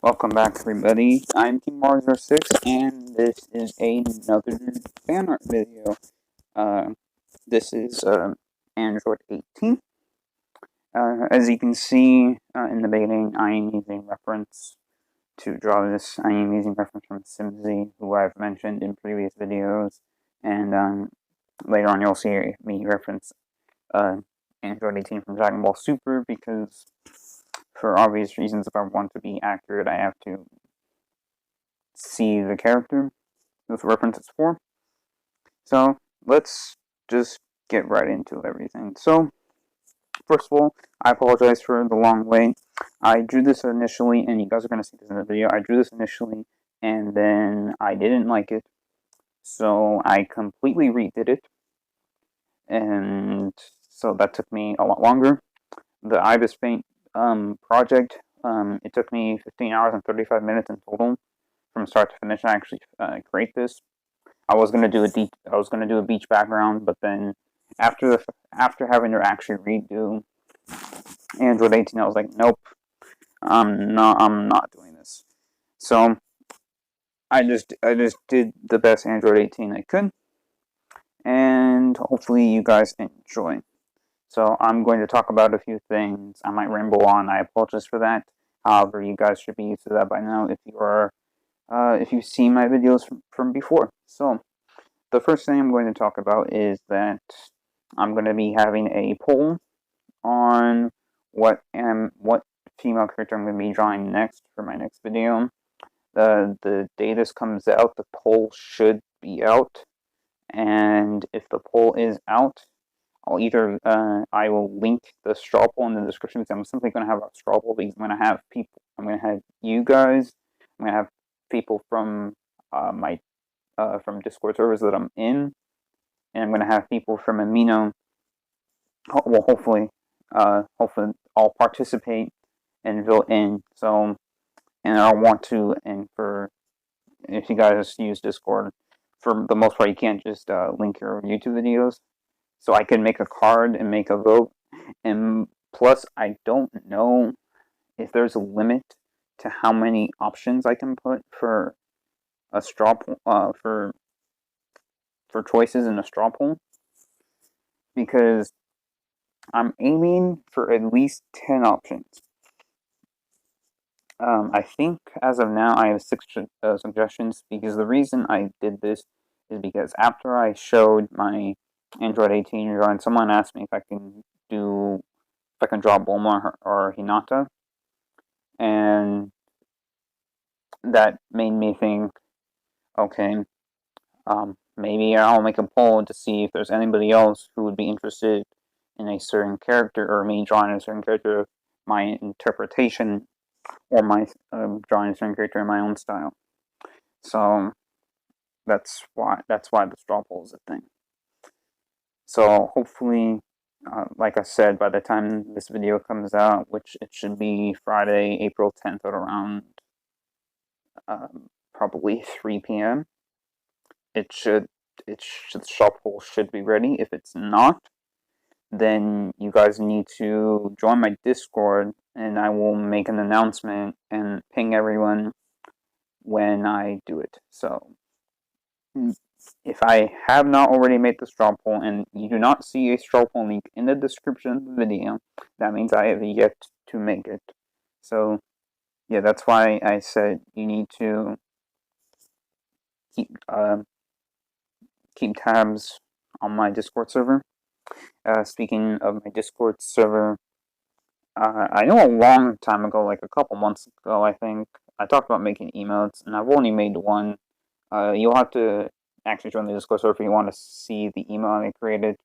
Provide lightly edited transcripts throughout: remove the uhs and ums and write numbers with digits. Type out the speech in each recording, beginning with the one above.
Welcome back, everybody. I'm King Mars06, and this is another Fanart video. This is Android 18. As you can see in the beginning, I am using reference to draw this. I am using reference from Simsy, who I've mentioned in previous videos, and later on you'll see me reference Android 18 from Dragon Ball Super, because for obvious reasons, if I want to be accurate, I have to see the character this reference is for. So let's just get right into everything. So first of all, I apologize for the long wait. I drew this initially, and you guys are going to see this in the video. I drew this initially, and then I didn't like it, so I completely redid it, and so that took me a lot longer. The Ibis Paint project, it took me 15 hours and 35 minutes in total from start to finish. I actually create this. I was gonna do a beach background, but then after having to actually redo Android 18, I was like, nope, I'm not doing this. So I just did the best Android 18 I could, and hopefully you guys enjoy. So I'm going to talk about a few things. I might ramble on. I apologize for that. However, you guys should be used to that by now if you've seen my videos from before. So the first thing I'm going to talk about is that I'm going to be having a poll on what female character I'm going to be drawing next for my next video. The day this comes out, the poll should be out, and if the poll is out, I'll either I will link the straw poll in the description, because I'm simply going to have a straw poll because I'm going to have people. I'm going to have you guys. I'm going to have people from my from Discord servers that I'm in, and I'm going to have people from Amino. Well, hopefully all participate and vote in. So, and I want to, and for if you guys use Discord, for the most part, you can't just link your YouTube videos. So I can make a card and make a vote, and plus I don't know if there's a limit to how many options I can put for a straw for choices in a straw poll, because I'm aiming for at least 10 options. I think as of now I have 6 suggestions, because the reason I did this is because after I showed my Android 18 drawing, someone asked me if I can draw Bulma or Hinata, and that made me think, okay, maybe I'll make a poll to see if there's anybody else who would be interested in a certain character, or me drawing a certain character of my interpretation, or my drawing a certain character in my own style. So that's why the straw poll is a thing. So hopefully, like I said, by the time this video comes out, which it should be Friday, April 10th at around probably 3 p.m., the straw poll should be ready. If it's not, then you guys need to join my Discord, and I will make an announcement and ping everyone when I do it. So if I have not already made the straw poll and you do not see a straw poll link in the description of the video, that means I have yet to make it. So yeah, that's why I said you need to keep tabs on my Discord server. Speaking of my Discord server, I know a long time ago, like a couple months ago, I think, I talked about making emotes, and I've only made one. You'll have to actually join the Discord server if you want to see the emote I created.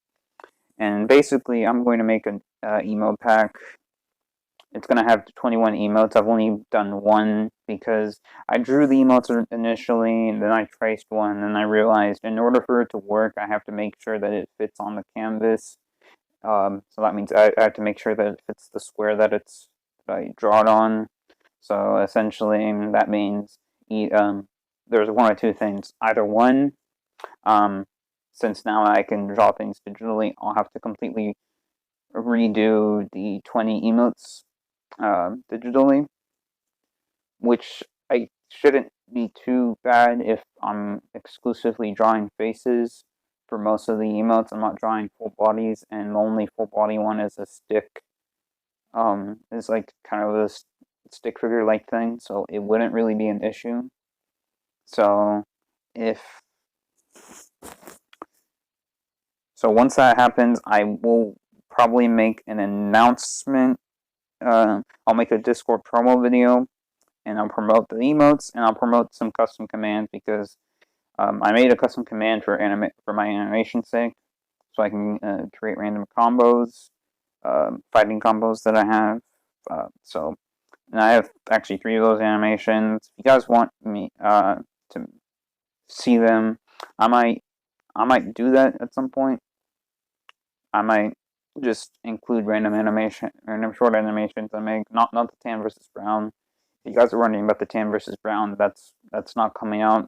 And basically, I'm going to make an emote pack. It's going to have 21 emotes. I've only done one because I drew the emotes initially, and then I traced one, and I realized in order for it to work, I have to make sure that it fits on the canvas. So that means I have to make sure that it fits the square that I draw it on. So essentially, that means there's one or two things. Either one, since now I can draw things digitally, I'll have to completely redo the 20 emotes digitally, which I shouldn't be too bad if I'm exclusively drawing faces. For most of the emotes, I'm not drawing full bodies, and the only full body one is a stick. Is like kind of a stick figure like thing, so it wouldn't really be an issue. So if once that happens, I will probably make an announcement. I'll make a Discord promo video, and I'll promote the emotes, and I'll promote some custom commands because I made a custom command for my animation's sake, so I can create random combos, fighting combos that I have. And I have actually 3 of those animations. If you guys want me to see them, I might do that at some point. I might just include random short animations I make. Not the Tan versus Brown. If you guys are wondering about the Tan versus Brown, that's not coming out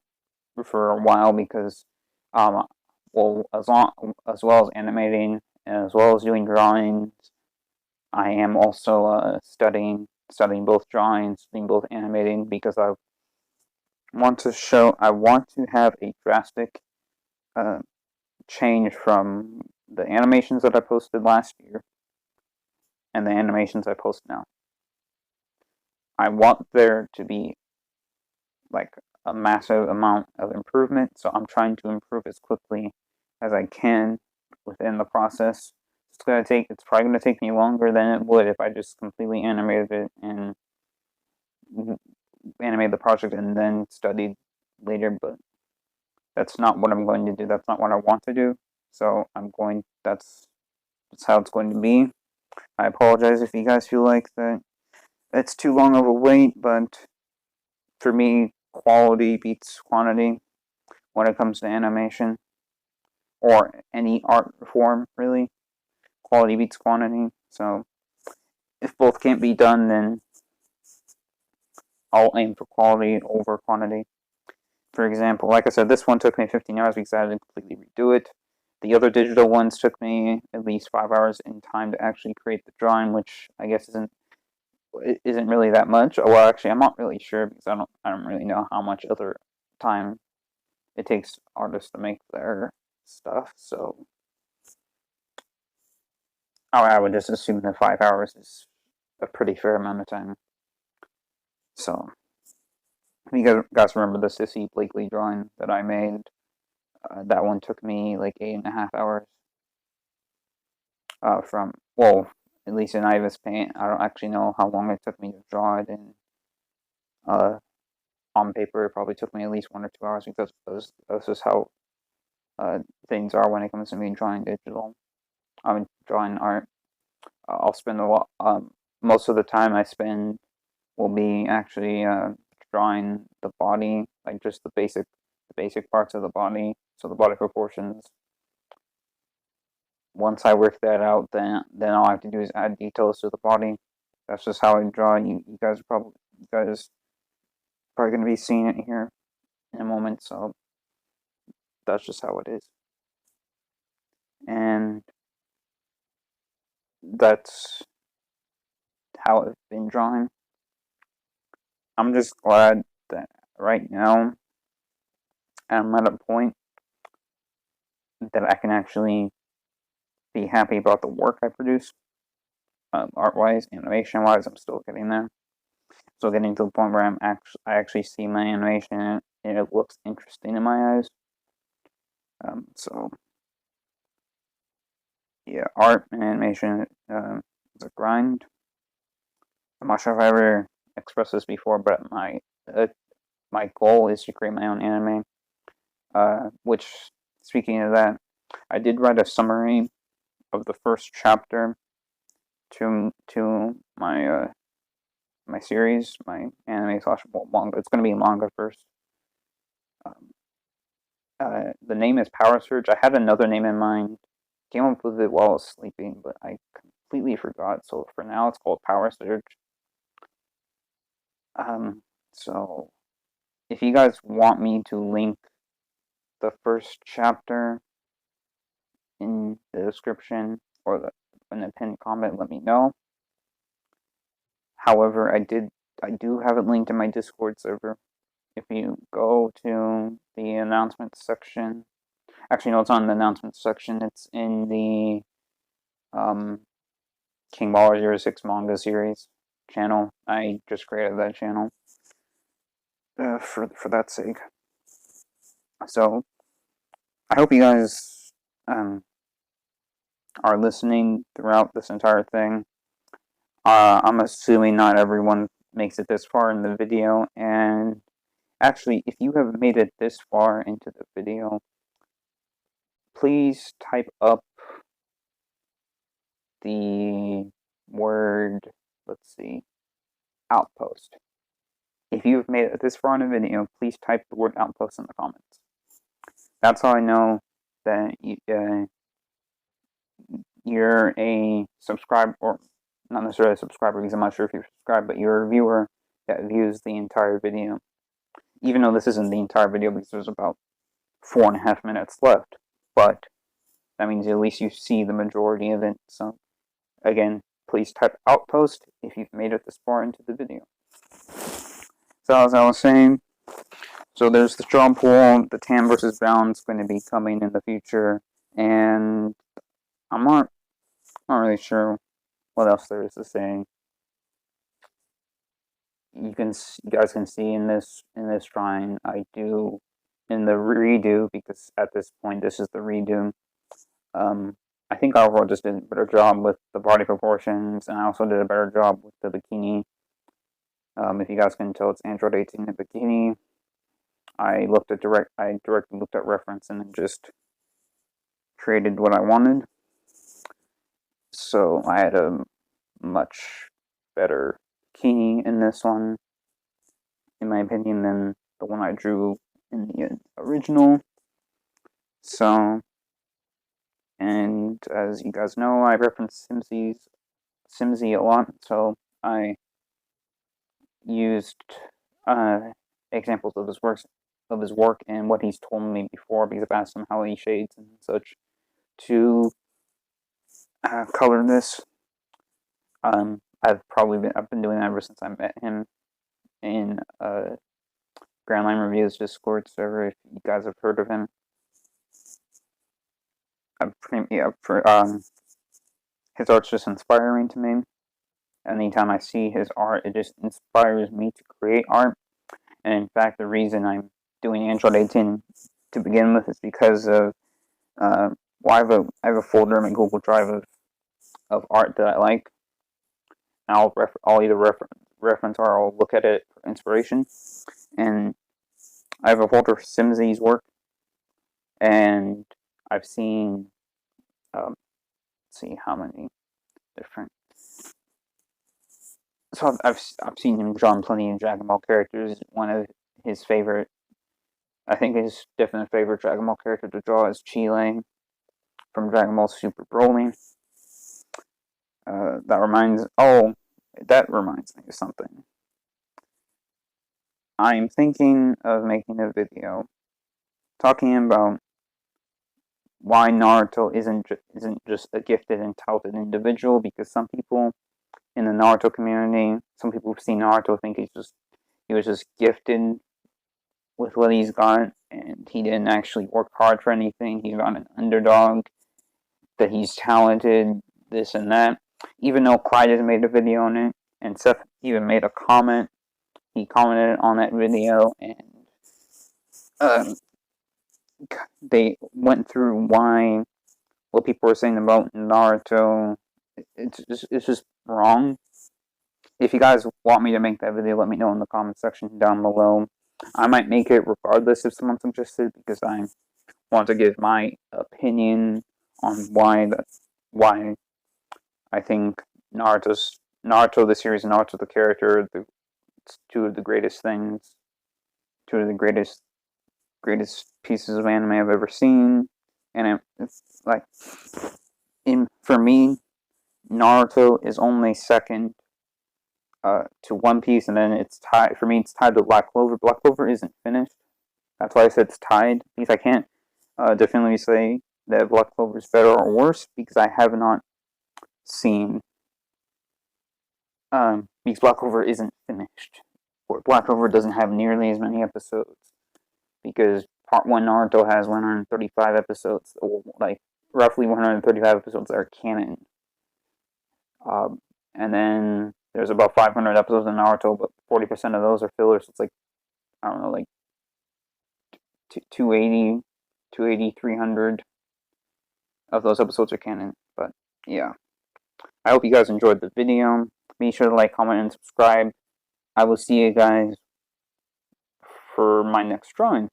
for a while because, well, as well as animating and as well as doing drawings, I am also studying both drawing, studying both animating, because I want to have a drastic change from the animations that I posted last year and the animations I post now. I want there to be like a massive amount of improvement, so I'm trying to improve as quickly as I can within the process. It's probably gonna take me longer than it would if I just completely animated it and animated the project and then studied later, but that's not what I'm going to do. That's not what I want to do. So that's how it's going to be. I apologize if you guys feel like that it's too long of a wait, but for me, quality beats quantity when it comes to animation or any art form, really. Quality beats quantity. So if both can't be done, then I'll aim for quality over quantity. For example, like I said, this one took me 15 hours because I had to completely redo it. The other digital ones took me at least 5 hours in time to actually create the drawing, which I guess isn't really that much. Well, actually, I'm not really sure because I don't really know how much other time it takes artists to make their stuff. So I would just assume that 5 hours is a pretty fair amount of time. So if you guys remember the Sissy Blakely drawing that I made, that one took me like 8.5 hours. At least in Ibis Paint, I don't actually know how long it took me to draw it, and on paper it probably took me at least 1 or 2 hours because that's just how things are when it comes to me drawing digital. I mean, drawing art. I'll spend a lot. Most of the time I spend will be actually drawing the body, like just the basic parts of the body, so the body proportions. Once I work that out, then all I have to do is add details to the body. That's just how I draw. You guys are probably going to be seeing it here in a moment, so that's just how it is. And that's how I've been drawing. I'm just glad that right now I'm at a point that I can actually be happy about the work I produce. Art-wise, animation-wise, I'm still getting there. Still getting to the point where I actually see my animation and it looks interesting in my eyes. So yeah, art and animation is a grind. I'm not sure if I ever expressed this before, but my goal is to create my own anime. Which, speaking of that, I did write a summary of the first chapter to my my series, my anime / manga. It's going to be manga first. The name is Power Surge. I had another name in mind. Came up with it while I was sleeping, but I completely forgot. So for now, it's called Power Surge. So if you guys want me to link the first chapter in the description or in the pinned comment, let me know. However, I did I do have it linked in my Discord server. If you go to the announcements section, actually no, it's on the announcements section. It's in the King Baller 06 manga series channel. I just created that channel for that sake. So I hope you guys are listening throughout this entire thing. I'm assuming not everyone makes it this far in the video, and actually, if you have made it this far into the video, please type up the word, let's see, outpost. If you've made it this far in the video, please type the word outpost in the comments. That's how I know that you're a subscriber, or not necessarily a subscriber because I'm not sure if you're subscribed, but you're a viewer that views the entire video. Even though this isn't the entire video because there's about 4.5 minutes left, but that means at least you see the majority of it. So again, please type outpost if you've made it this far into the video. So as I was saying, so there's the straw poll, the Tam versus Brown is going to be coming in the future, and I'm not really sure what else there is to say. You guys can see in this drawing, I do in the redo, because at this point this is the redo. I think overall just did a better job with the body proportions, and I also did a better job with the bikini. If you guys can tell, it's Android 18 in bikini. I directly looked at reference and then just created what I wanted. So I had a much better bikini in this one, in my opinion, than the one I drew in the original. So, and as you guys know, I reference Simsy a lot, so I used examples of his work and what he's told me before, because I've asked him how he shades and such to color this. I've been doing that ever since I met him in Grand Line Reviews Discord server. If you guys have heard of him, his art's just inspiring to me. Anytime I see his art, it just inspires me to create art. And in fact, the reason I'm doing Android 18 to begin with is because of I have a folder in my Google Drive of art that I like. And I'll either reference or I'll look at it for inspiration. And I have a folder for Simsy's work, and I've seen let's see how many different. So I've seen him draw plenty of Dragon Ball characters. One of his favorite, I think his definite favorite Dragon Ball character to draw is Chile from Dragon Ball Super Broly. That reminds me of something. I'm thinking of making a video talking about why Naruto isn't just a gifted and talented individual, because some people in the Naruto community, some people who've seen Naruto think he was just gifted with what he's got, and he didn't actually work hard for anything. He's not an underdog, that he's talented, this and that. Even though Clyde has made a video on it, and Seth even made a comment. He commented on that video, and they went through what people were saying about Naruto. It's just wrong. If you guys want me to make that video, let me know in the comment section down below. I might make it regardless if someone's interested, because I want to give my opinion on why I think Naruto the series, Naruto the character, two of the greatest pieces of anime I've ever seen. And it's like, for me, Naruto is only second to One Piece, and then it's tied to Black Clover. Black Clover isn't finished. That's why I said it's tied, because I can't definitely say that Black Clover is better or worse, because I have not seen because Black Clover isn't finished. Where Black Clover doesn't have nearly as many episodes, because Part 1 Naruto has 135 episodes, or like roughly 135 episodes that are canon. And then there's about 500 episodes in Naruto, but 40% of those are fillers. So it's like, I don't know, like 280, 300 of those episodes are canon. But yeah, I hope you guys enjoyed the video. Be sure to like, comment, and subscribe. I will see you guys for my next drawing.